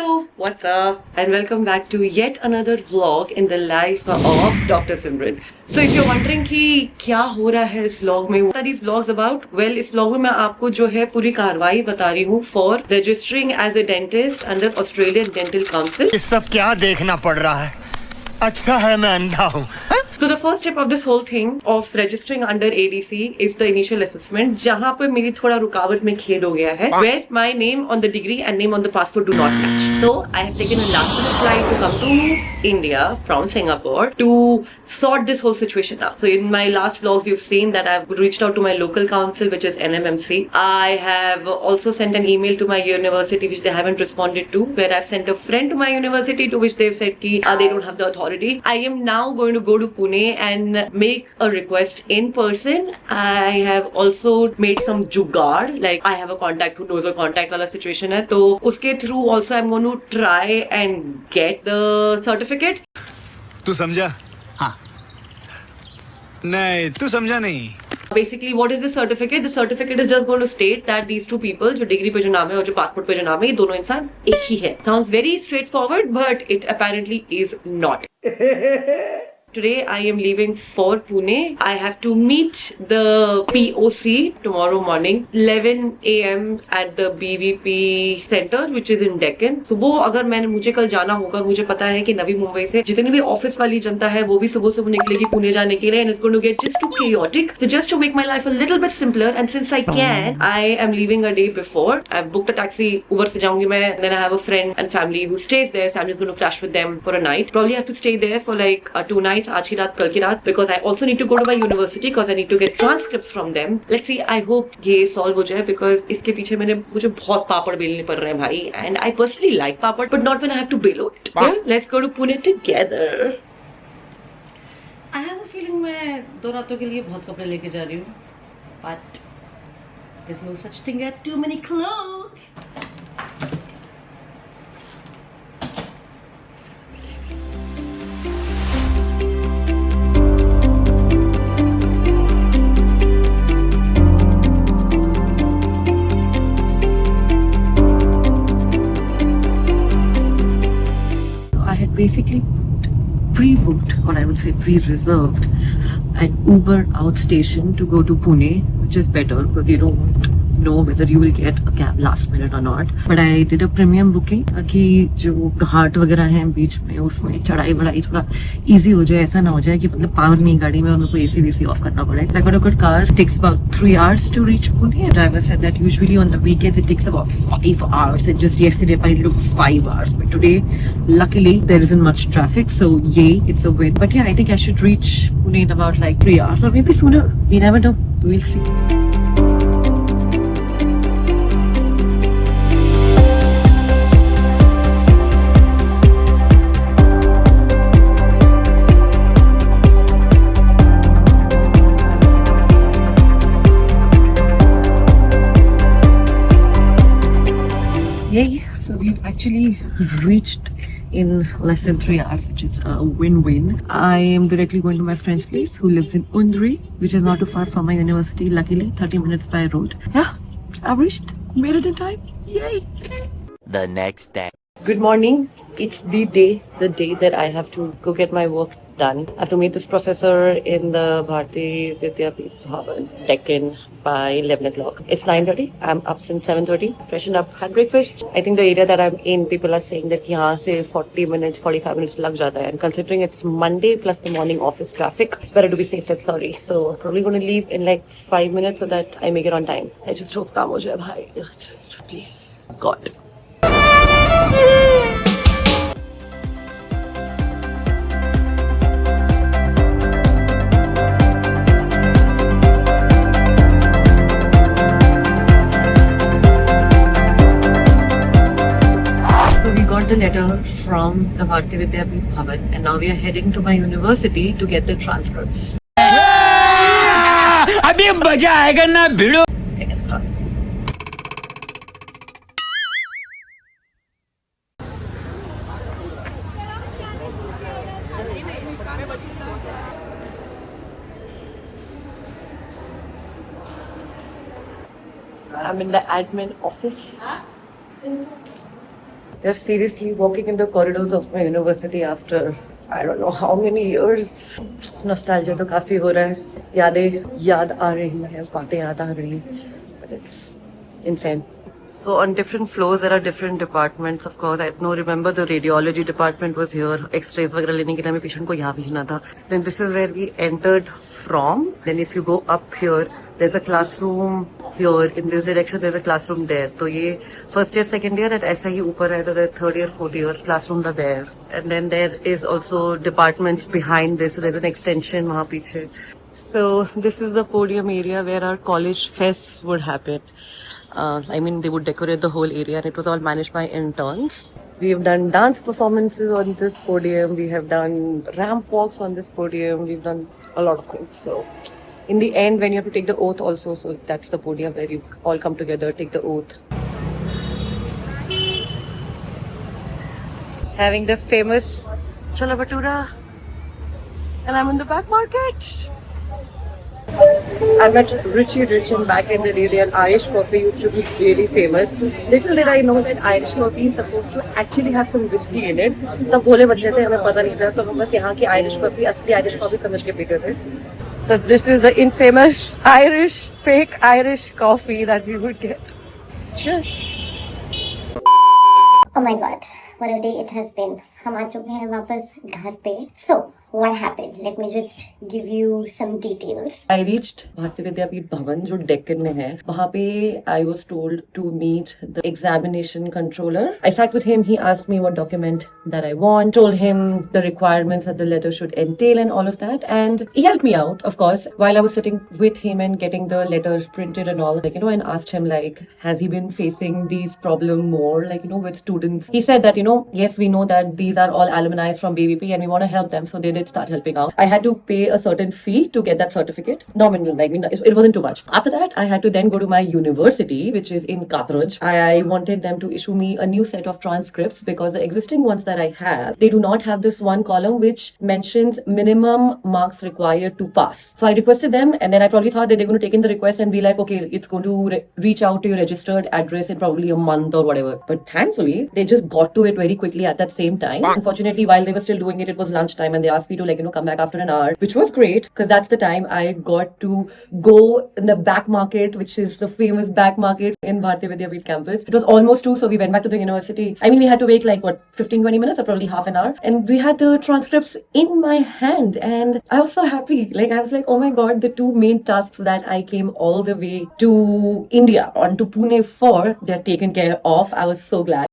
Hello, what's up? And welcome back to yet another vlog in the life of Dr. Simran. So if you're wondering कि क्या हो रहा है इस vlog में, what are these vlogs about? Well, इस vlog में मैं आपको जो है पूरी कार्रवाई बता रही हूँ for registering as a dentist under Australian Dental Council. ये सब क्या देखना पड़ रहा है? अच्छा है मैं अंधा हूँ. So the first step of this whole thing of registering under ADC is the initial assessment, जहाँ पर मेरी थोड़ा रुकावट में खेद हो गया है, where my name on the degree and name on the passport do not match. So I have taken a last minute flight to come to India from Singapore to sort this whole situation out. So in my last vlogs, you've seen that I've reached out to my local council, which is NMMC. I have also sent an email to my university, which they haven't responded to, where I've sent a friend to my university, to which they've said ki they don't have the authority. I am now going to go to Pune and make a request in person. I have also made some jugaad, like I have a contact who knows a contact wala situation hai, तो उसके through also I'm going to try and get the certificate. तू समझा? हाँ. नहीं, तू समझा नहीं. Basically, what is the certificate? The certificate is just going to state that these two people, जो डिग्री पे जो नाम है और जो पासपोर्ट पे जो नाम है, ये दोनों इंसान एक ही है. Sounds very straightforward, but it apparently is not. Today I am leaving for Pune. I have to meet the POC tomorrow morning 11 AM at the BVP Center, which is in Deccan. सुबह अगर मुझे कल जाना होगा, मुझे पता है कि नवी मुंबई से जितनी भी ऑफिस वाली जनता है वो भी सुबह निकलेगी पुणे जाने के लिए, and it's going to get just too chaotic. So just to make my life a little bit simpler, and since I can, I am leaving a day before. I've booked a taxi. Uber से जाऊंगी मैं. Then I have a friend and family who stays there, so I'm just going to crash with them for a night. Probably have to stay there for like 2 nights. आज की रात, कल की रात, because I also need to go to my university because I need to get transcripts from them. Let's see. I hope ये solve हो जाए, because इसके पीछे मुझे बहुत पापड़ बेलने पड़ रहे हैं भाई, and I personally like papad, but not when I have to below it. Yeah? Let's go to Pune together. I have a feeling मैं 2 रातों के लिए बहुत कपड़े लेके जा रही हूँ, but there's no such thing as too many clothes. Basically pre-booked, or I would say pre-reserved, an Uber outstation to go to Pune, which is better because you don't know whether you will get a cab last minute or not. But I did a premium booking ताकि जो घाट वगैरह हैं बीच में उसमें चढ़ाई बढ़ाई थोड़ा easy हो जाए, ऐसा ना हो जाए कि मतलब पावर नहीं गाड़ी में और मेरे को AC VC ऑफ करना पड़े. So I got a good car. It takes about 3 hours to reach Pune. The driver said that usually on the weekends it takes about 5 hours. And just yesterday I took 5 hours. But today, luckily, there isn't much traffic. So yay, it's a win. But yeah, I think I should reach Pune in about like 3 hours or maybe sooner. We never know. We'll see. Yay, so we've actually reached in less than 3 hours, which is a win-win. I am directly going to my friend's place who lives in Undri, which is not too far from my university, luckily 30 minutes by road. Yeah, I've reached, made it in time. Yay! The next day. Good morning. It's the day that I have to go get my work done. I have to meet this professor in the Bharati Vidyapeeth Bhavan, Deccan, by 11 o'clock. It's 9:30. I'm up since 7:30. Freshened up, had breakfast. I think the area that I'm in, people are saying that यहाँ से 40 minutes, 45 minutes लग जाता है. And considering it's Monday plus the morning office traffic, it's better to be safe than sorry. So probably going to leave in like 5 minutes so that I make it on time. I just hope काम हो जाए भाई. Just please, God. Got the letter from the Bharati Vidyapeeth Bhavan, and now we are heading to my university to get the transcripts. अभी मजा आएगा ना भिड़ो. Fingers crossed. So I'm in the admin office. They're seriously walking in the corridors of my university after I don't know how many years. Nostalgia तो काफी हो रहा है. याद आ रही है, बातें याद आ रही हैं. But it's insane. So on different floors there are different departments. Of course, I remember the radiology department was here. X-rays वगैरह लेने के लिए हमें patient को यहाँ भेजना था. Then this is where we entered from. Then if you go up here, there's a classroom here. In this direction, there's a classroom there. तो ये first year, second year, and ऐसा ही ऊपर है तो the third year, fourth year classrooms are there. And then there is also departments behind this. So there's an extension वहाँ पीछे. So this is the podium area where our college fests would happen. I mean, they would decorate the whole area, and it was all managed by interns. We have done dance performances on this podium. We have done ramp walks on this podium. We've done a lot of things. So, in the end, when you have to take the oath also, so that's the podium where you all come together, take the oath. Having the famous Chola Bhatura, and I'm in the back market. I met Richie Richin back in the day, and Irish coffee used to be really famous. Little did I know that Irish coffee is supposed to actually have some whiskey in it. तब भोले बच्चे थे, हमें पता नहीं था, तो हम बस यहाँ की Irish coffee, असली Irish coffee समझ के पीते थे. So this is the infamous Irish, fake Irish coffee that we would get. Cheers. Oh my god, what a day it has been. हम आ चुके हैं वापस घर पे. So, what happened? Let me just give you some details. I reached Bharatiya Vidyapeeth Bhavan, जो डेक्कन में है. वहाँ पे I was told to meet the examination controller. I sat with him. He asked me what document that I want. Told him the requirements that the letter should entail and all of that. And he helped me out, of course, while I was sitting with him and getting the letter printed and all. Like, and asked him like, has he been facing these problems more, like, with students? He said that, yes, we know that these are all alumni from BVP and we want to help them. So they did start helping out. I had to pay a certain fee to get that certificate. Nominal, like, it wasn't too much. After that, I had to then go to my university, which is in Kathraj. I wanted them to issue me a new set of transcripts because the existing ones that I have, they do not have this one column which mentions minimum marks required to pass. So I requested them, and then I probably thought that they're going to take in the request and be like, okay, it's going to reach out to your registered address in probably a month or whatever. But thankfully, they just got to it very quickly at that same time. Unfortunately, while they were still doing it, it was lunchtime and they asked me to come back after an hour, which was great because that's the time I got to go in the back market, which is the famous back market in Bharatiya Vidyapeeth campus. It was almost 2, so we went back to the university. I mean, we had to wait 15-20 minutes or probably half an hour, and we had the transcripts in my hand, and I was so happy. I was like, oh my god, the 2 main tasks that I came all the way to India, on to Pune for, they're taken care of. I was so glad.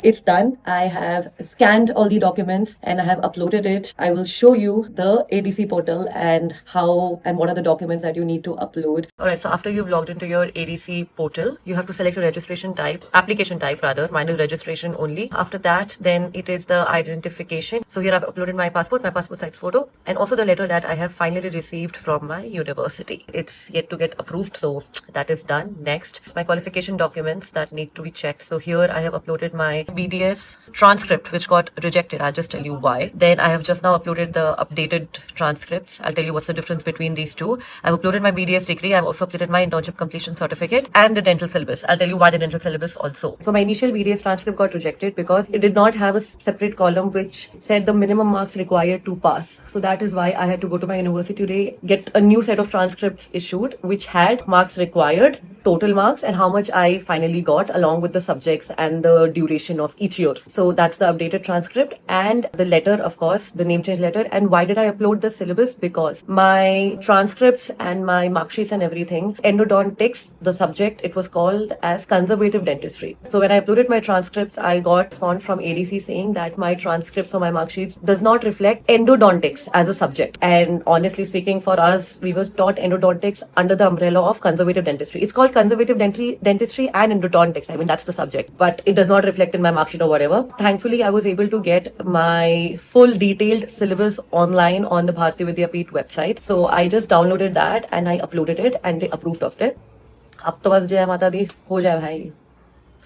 It's done. I have scanned all the documents and I have uploaded it. I will show you the ADC portal and how and what are the documents that you need to upload. Alright, so after you've logged into your ADC portal, you have to select your registration type, application type rather. Mine is registration only. After that, then it is the identification. So here I've uploaded my passport size photo, and also the letter that I have finally received from my university. It's yet to get approved, so that is done. Next, my qualification documents that need to be checked. So here I have uploaded my BDS transcript, which got rejected. I'll just tell you why. Then I have just now uploaded the updated transcripts. I'll tell you what's the difference between these two. I've uploaded my BDS degree. I've also uploaded my internship completion certificate and the dental syllabus. I'll tell you why the dental syllabus also. So my initial BDS transcript got rejected because it did not have a separate column which said the minimum marks required to pass. So that is why I had to go to my university today, get a new set of transcripts issued, which had marks required, total marks, and how much I finally got along with the subjects and the duration of each year. So that's the updated transcript and the letter, of course, the name change letter. And why did I upload the syllabus? Because my transcripts and my mark sheets and everything, endodontics, the subject, it was called as conservative dentistry. So when I uploaded my transcripts, I got response from ADC saying that my transcripts or my mark sheets does not reflect endodontics as a subject. And honestly speaking, for us, we were taught endodontics under the umbrella of conservative dentistry. It's called conservative dentistry and endodontics. I mean, that's the subject, but it does not reflect in my mark sheet or whatever. Thankfully, I was able to get my full detailed syllabus online on the Bharatiya Vidyapeeth website. So I just downloaded that and I uploaded it and they approved of it. अब तो बस जय माता दी हो जाए भाई.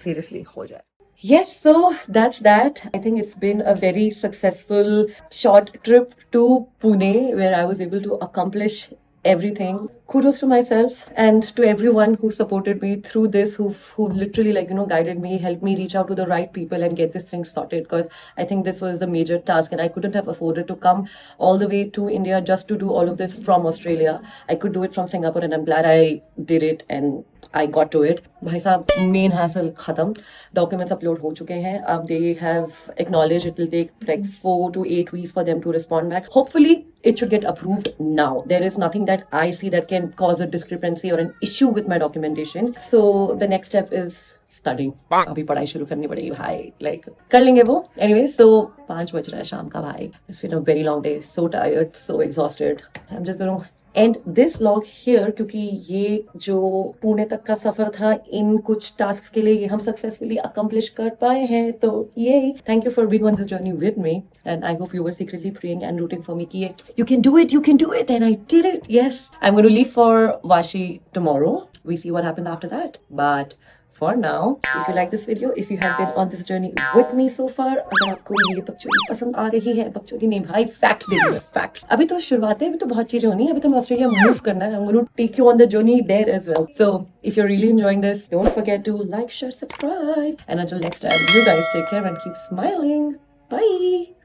Seriously, हो जाए. Yes, so that's that. I think it's been a very successful short trip to Pune where I was able to accomplish everything. kudos to myself and to everyone who supported me through this, who literally like guided me, helped me reach out to the right people and get this thing sorted, because I think this was the major task and I couldn't have afforded to come all the way to India just to do all of this from Australia. I could do it from Singapore and I'm glad I did it and I got to it. भाई साहब main hassle खत्म, documents upload हो चुके हैं, अब they have acknowledged it will take like 4 to 8 weeks for them to respond back. Hopefully it should get approved now. There is nothing that I see that can cause a discrepancy or an issue with my documentation. So the next step is studying. अभी पढ़ाई शुरू करनी पड़ेगी भाई, like कर लेंगे वो. Anyway, so 5 बज रहा है शाम का भाई. It's been a very long day, so tired, so exhausted. I'm just gonna end this vlog here क्योंकि ये जो पुणे तक का सफर था इन कुछ टास्क के लिए ये हम सक्सेसफुली अकम्प्लिश कर पाए हैं. तो ये thank you for being on this journey with me and I hope you were secretly praying and rooting for me कि you can do it and I did it. Yes, I'm going to leave for Vashi tomorrow. We see what happens after that, but for now, if you like this video, if you have been on this journey with me so far, अगर आपको ये बकचोदी पसंद आ रही है, बकचोदी नहीं भाई, फैक्ट्स दे दो, फैक्ट्स. अभी तो शुरुआत है, अभी तो बहुत चीजें होनी है, अभी तो ऑस्ट्रेलिया मूव करना है. I'm going to take you on the journey there as well. So if you're really enjoying this, don't forget to like, share, subscribe, and until next time, you guys take care and keep smiling. Bye.